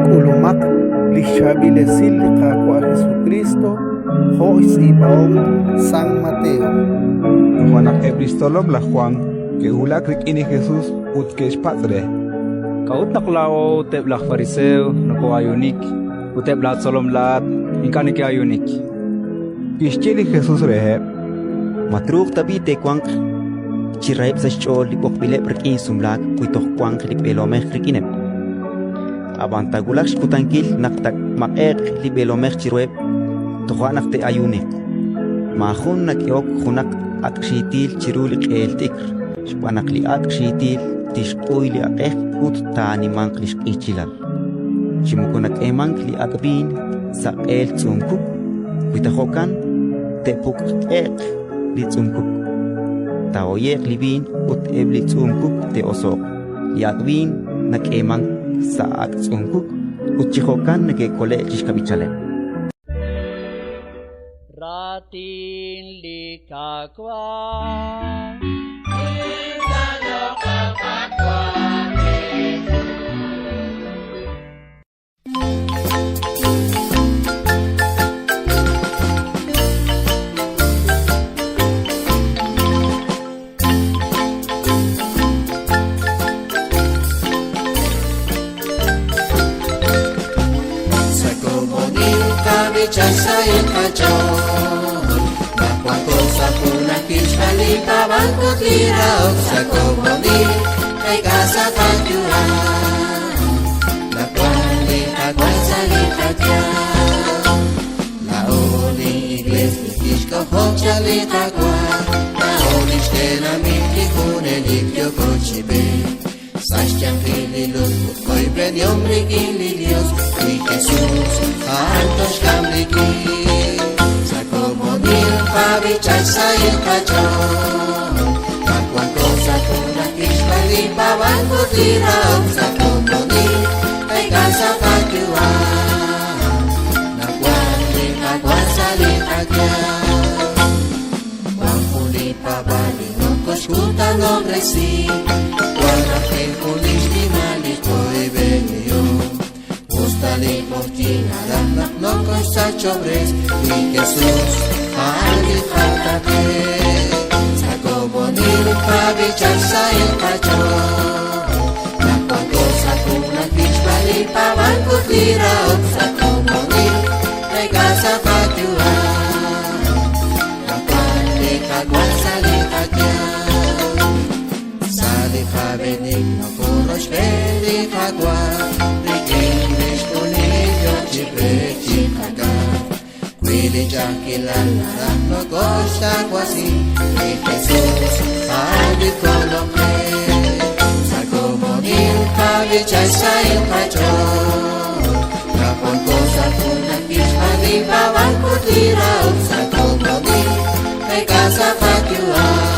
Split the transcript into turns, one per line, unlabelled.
Kulumak lixabilesil liqaqua Jesucristo ho isipaom San Mateo.
Jwan xtzolom la Jwan que ulak rik'in Jesús ut que padre.
Kaut laa'o teblak pariseey nokoo'ayuunik uteb laatzolom laa'at inka neke'ayuunik.
Kixye Jesús reheb.
Matruuq tabite wank reheb sa xch'ool libokbileb rik'in sumlaak kuitoh wank libelomej rik'ineb. Abantagulak xkutankil nak taamaq'e'q libelomej reheb Toja neke'ayuunik. Mahun nake'ok junak xk'ichilal chiru liq'eel tikr xb'aan xk'ichilal tixq'uy aq'ej ut taanimank xq'ichilal. Chimukunak emank aq'bin sa q'eel tz'uum-kuk kuitajokan teamaq'e'q li tz'uum-kuk. Taahoye'q libin ut eb li tz'uum-kuk te osoq. Aq'bin nake'emank sa tz'uum-kuk ut chijokan neke'kole'k xkab'ichaleb.
Ratin likakwa
Saya kacau, bakwang ko sa punakis kalipawan ko tiraw sa komodi kay kasakatyuhan. Bakwang likagwan sa likagya, laa'o ni igles nikis ko hok sa likagwan, laa'o ni shtenamit kikunen ikyo ko chibe. Sastyang pililus ko'y benyong rik'in ni Jesus antos kamliki sa komodil pabichay sa ilkachon kapwan ko sa punakis palipawan ko tiraw sa komodil kay kasakatyuhan nakwan likagwan sa likagyan wangkuli pabalingong koskutan obresi warapin kulis di malik ko Evangelio Ustali portina nak noko sa chobres ni Jesús alguien fatate sa komonil pabichay sa ilkachon nakwan ko sa punakis palipawan ko tiraw sa komonil kay kasakatyuhan nakwan likagwan sa likagyan sa likabenig nakuros pelikagwan xk'ichilal no costa quasi ni Jesús albicolompe sa comodil pabichay sa ilkachon kapon ko sa punakis palipawan ko tiraw sa comodil kay kasakatyuhan